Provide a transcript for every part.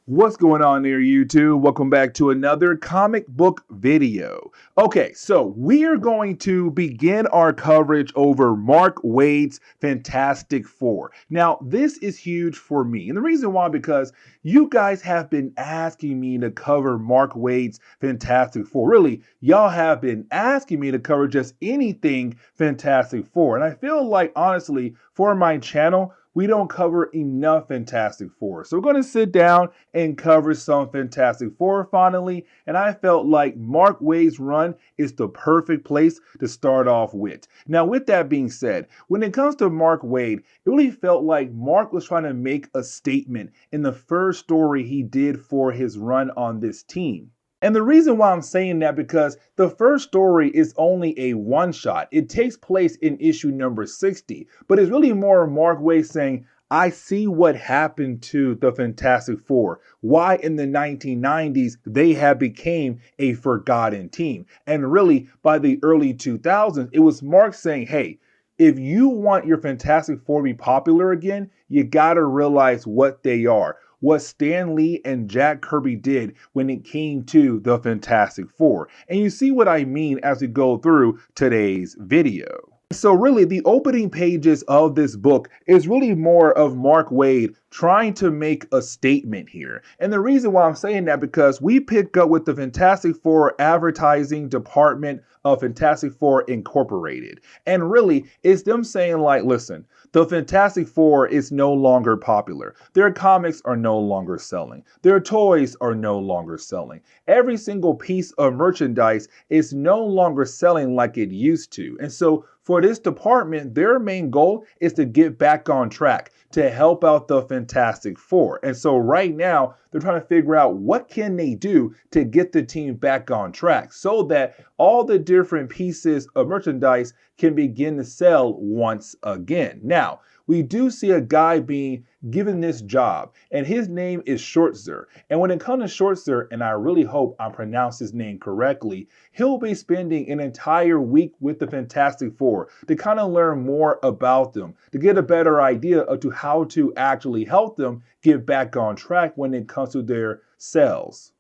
What's going on there, YouTube? Welcome back to another comic book video. Okay, so we are going to begin our coverage over Mark Waid's Fantastic Four. Now, this is huge for me, and the reason why, because you guys have been asking me to cover Mark Waid's Fantastic Four. Really, y'all have been asking me to cover just anything Fantastic Four, and I feel like, honestly, for my channel, we don't cover enough Fantastic Four. So we're going to sit down and cover some Fantastic Four finally. And I felt like Mark Waid's run is the perfect place to start off with. Now, with that being said, when it comes to Mark Waid, it really felt like Mark was trying to make a statement in the first story he did for his run on this team. And the reason why I'm saying that, because the first story is only a one-shot. It takes place in issue number 60, but it's really more Mark Waid saying, I see what happened to the Fantastic Four, why in the 1990s they had became a forgotten team. And really, by the early 2000s, it was Mark saying, hey, if you want your Fantastic Four to be popular again, you gotta realize what they are. What Stan Lee and Jack Kirby did when it came to the Fantastic Four. And you see what I mean as we go through today's video. So really, the opening pages of this book is really more of Mark Waid trying to make a statement here. And the reason why I'm saying that, because we pick up with the Fantastic Four advertising department of Fantastic Four Incorporated. And really, it's them saying like, listen, the Fantastic Four is no longer popular. Their comics are no longer selling. Their toys are no longer selling. Every single piece of merchandise is no longer selling like it used to. And so for this department, their main goal is to get back on track, to help out the Fantastic Four. And so right now, they're trying to figure out what can they do to get the team back on track so that all the different pieces of merchandise can begin to sell once again. Now, we do see a guy being given this job, and his name is Shortzer. And when it comes to Shortzer, and I really hope I pronounce his name correctly, he'll be spending an entire week with the Fantastic Four to kind of learn more about them, to get a better idea of how to actually help them get back on track when it comes to their sales.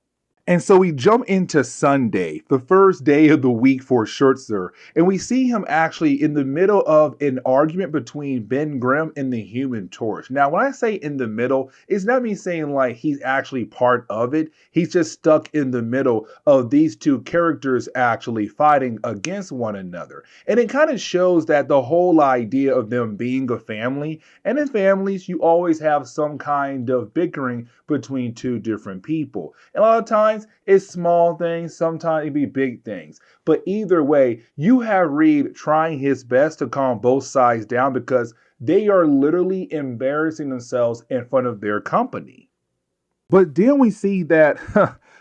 And so we jump into Sunday, the first day of the week for Shortzer, and we see him actually in the middle of an argument between Ben Grimm and the Human Torch. Now, when I say in the middle, it's not me saying like he's actually part of it. He's just stuck in the middle of these two characters actually fighting against one another. And it kind of shows that the whole idea of them being a family, and in families, you always have some kind of bickering between two different people. And a lot of times, it's small things, sometimes it be big things. But either way, you have Reed trying his best to calm both sides down because they are literally embarrassing themselves in front of their company. But then we see that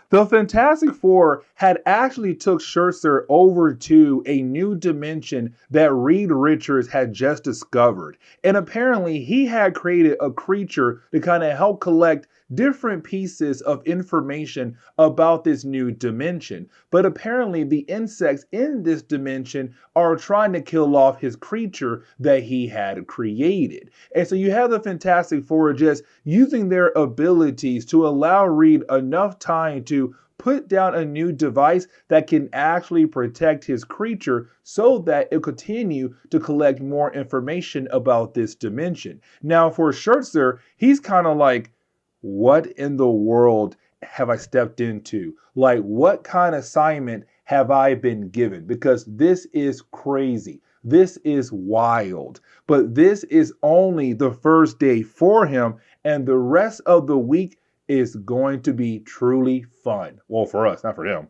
the Fantastic Four had actually took Shortzer over to a new dimension that Reed Richards had just discovered. And apparently he had created a creature to kind of help collect different pieces of information about this new dimension. But apparently the insects in this dimension are trying to kill off his creature that he had created. And so you have the Fantastic Four just using their abilities to allow Reed enough time to put down a new device that can actually protect his creature so that it'll continue to collect more information about this dimension. Now for Shortzer, he's kind of like, what in the world have I stepped into? Like, what kind of assignment have I been given? Because this is crazy. This is wild. But this is only the first day for him, and the rest of the week is going to be truly fun. Well, for us, not for him.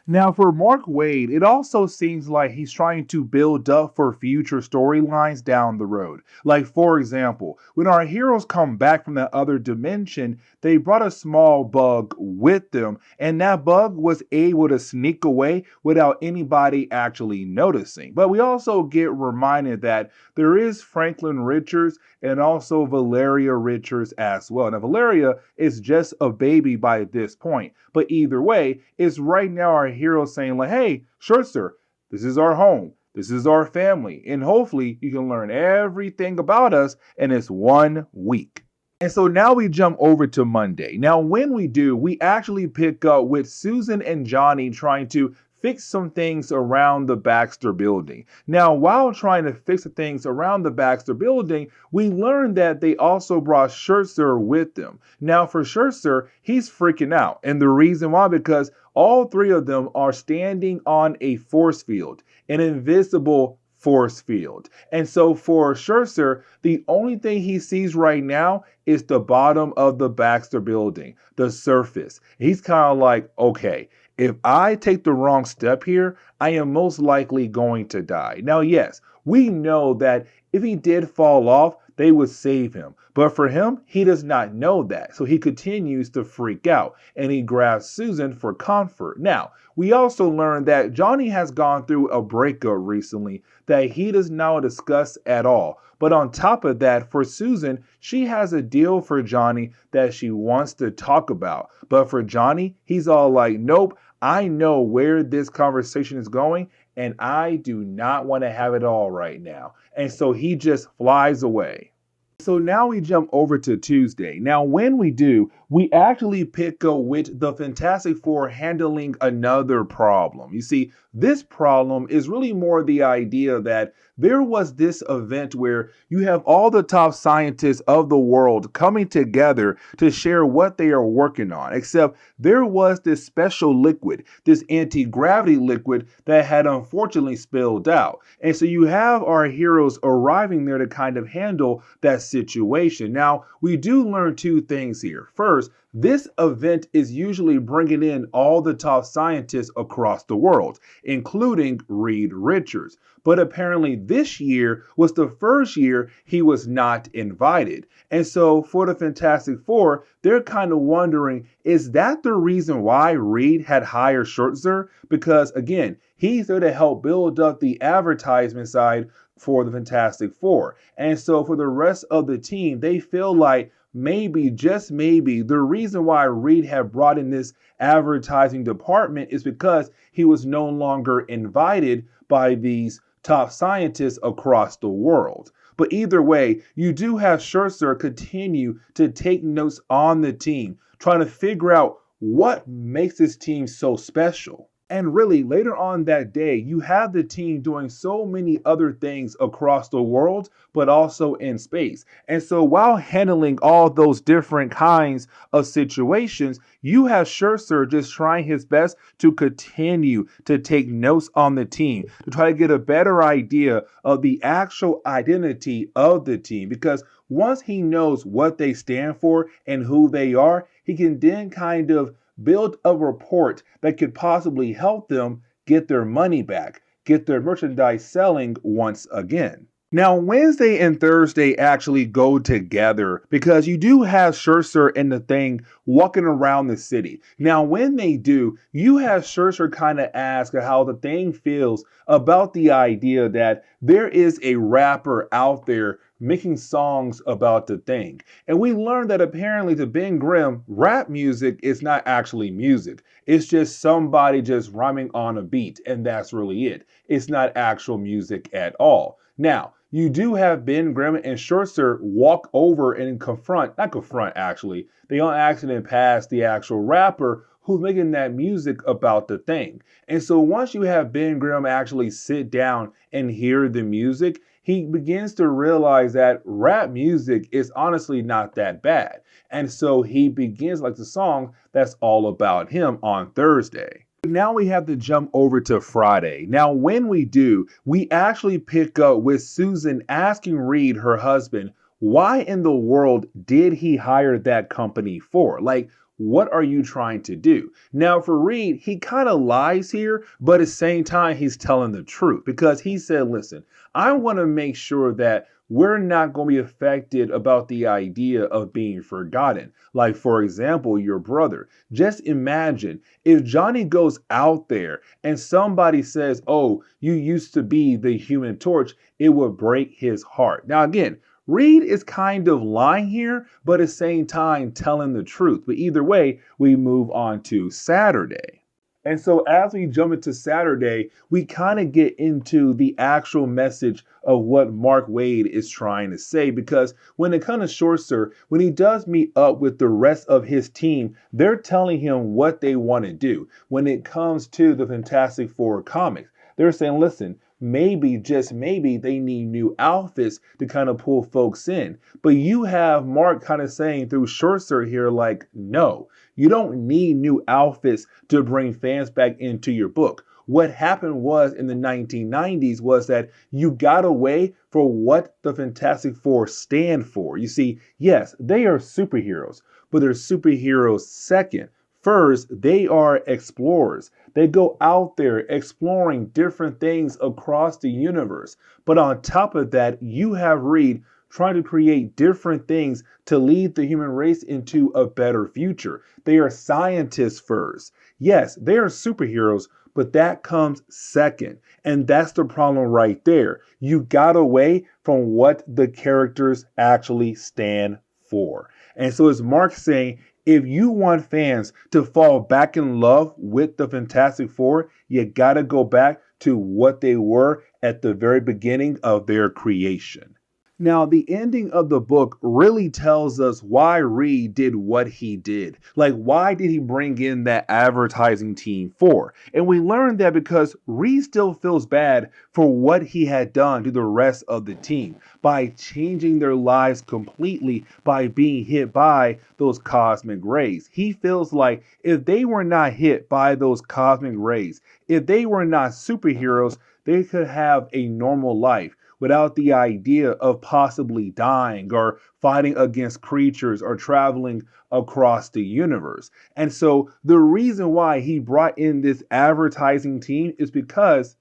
Now, for Mark Waid, it also seems like he's trying to build up for future storylines down the road. Like, for example, when our heroes come back from that other dimension, they brought a small bug with them, and that bug was able to sneak away without anybody actually noticing. But we also get reminded that there is Franklin Richards and also Valeria Richards as well. Now, Valeria is just a baby by this point, but either way, it's right now our heroes saying like, hey, Shortzer, this is our home. This is our family. And hopefully you can learn everything about us in this 1 week. And so now we jump over to Monday. Now, when we do, we actually pick up with Susan and Johnny trying to fix some things around the Baxter building. Now, while trying to fix the things around the Baxter building, we learned that they also brought Scherzer with them. Now, for Scherzer, he's freaking out. And the reason why, because all three of them are standing on a force field, an invisible force field. And so for Scherzer, the only thing he sees right now is the bottom of the Baxter building, the surface. He's kind of like, okay, if I take the wrong step here, I am most likely going to die. Now, yes, we know that if he did fall off, they would save him. But for him, he does not know that. So he continues to freak out and he grabs Susan for comfort. Now, we also learned that Johnny has gone through a breakup recently that he does not discuss at all. But on top of that, for Susan, she has a deal for Johnny that she wants to talk about. But for Johnny, he's all like, nope, I know where this conversation is going, and I do not want to have it all right now. And so he just flies away. So now we jump over to Tuesday. Now, when we do, we actually pick up with the Fantastic Four handling another problem. You see, this problem is really more the idea that there was this event where you have all the top scientists of the world coming together to share what they are working on, except there was this special liquid, this anti-gravity liquid that had unfortunately spilled out. And so you have our heroes arriving there to kind of handle that situation. Now, we do learn two things here. First, this event is usually bringing in all the top scientists across the world, including Reed Richards. But apparently this year was the first year he was not invited. And so for the Fantastic Four, they're kind of wondering, is that the reason why Reed had hired Scherzer? Because again, he's there to help build up the advertisement side for the Fantastic Four. And so for the rest of the team, they feel like maybe, just maybe, the reason why Reed had brought in this advertising department is because he was no longer invited by these top scientists across the world. But either way, you do have Scherzer continue to take notes on the team, trying to figure out what makes this team so special. And really, later on that day, you have the team doing so many other things across the world, but also in space. And so while handling all those different kinds of situations, you have Scherzer just trying his best to continue to take notes on the team, to try to get a better idea of the actual identity of the team. Because once he knows what they stand for and who they are, he can then kind of build a report that could possibly help them get their money back, get their merchandise selling once again. Now, Wednesday and Thursday actually go together because you do have Scherzer and the Thing walking around the city. Now, when they do, you have Scherzer kind of ask how the Thing feels about the idea that there is a rapper out there making songs about the Thing. And we learned that apparently to Ben Grimm, rap music is not actually music. It's just somebody just rhyming on a beat, and that's really it. It's not actual music at all. Now, you do have Ben Grimm and Scherzer walk over and not confront actually, they on accident pass the actual rapper who's making that music about the Thing. And so once you have Ben Grimm actually sit down and hear the music, he begins to realize that rap music is honestly not that bad. And so he begins like the song that's all about him on Thursday. Now we have to jump over to Friday. Now, when we do, we actually pick up with Susan asking Reed, her husband, why in the world did he hire that company for? Like, what are you trying to do? Now, for Reed, he kind of lies here, but at the same time, he's telling the truth because he said, listen, I want to make sure that we're not going to be affected about the idea of being forgotten. Like, for example, your brother. Just imagine if Johnny goes out there and somebody says, oh, you used to be the Human Torch, it would break his heart. Now, again, Reed is kind of lying here, but at the same time telling the truth. But either way, we move on to Saturday. And so as we jump into Saturday, we kind of get into the actual message of what Mark Waid is trying to say. Because when it comes to Shorter, when he does meet up with the rest of his team, they're telling him what they want to do. When it comes to the Fantastic Four comics, they're saying, listen, maybe, just maybe, they need new outfits to kind of pull folks in. But you have Mark kind of saying through Shorter here, like, no, you don't need new outfits to bring fans back into your book. What happened was in the 1990s was that you got away from what the Fantastic Four stand for. You see, yes, they are superheroes, but they're superheroes second. First, they are explorers. They go out there exploring different things across the universe. But on top of that, you have Reed trying to create different things to lead the human race into a better future. They are scientists first. Yes, they are superheroes, but that comes second. And that's the problem right there. You got away from what the characters actually stand for. And so it's Mark saying, if you want fans to fall back in love with the Fantastic Four, you got to go back to what they were at the very beginning of their creation. Now, the ending of the book really tells us why Reed did what he did. Like, why did he bring in that advertising team for? And we learned that because Reed still feels bad for what he had done to the rest of the team by changing their lives completely by being hit by those cosmic rays. He feels like if they were not hit by those cosmic rays, if they were not superheroes, they could have a normal life without the idea of possibly dying or fighting against creatures or traveling across the universe. And so the reason why he brought in this advertising team is because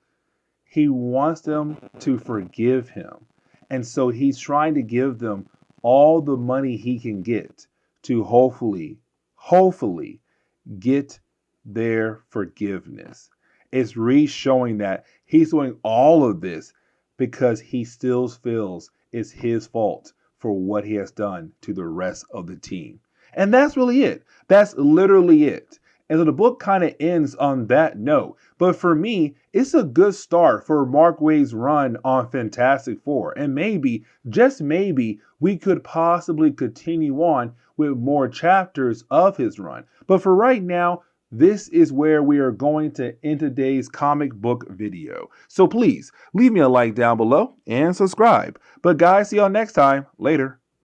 he wants them to forgive him. And so he's trying to give them all the money he can get to hopefully get their forgiveness. It's Reed showing that he's doing all of this because he still feels it's his fault for what he has done to the rest of the team. And that's really it. That's literally it. And so the book kind of ends on that note. But for me, it's a good start for Mark Waid's run on Fantastic Four. And maybe, just maybe, we could possibly continue on with more chapters of his run. But for right now, this is where we are going to end today's comic book video. So please leave me a like down below and subscribe. But guys, see y'all next time. Later.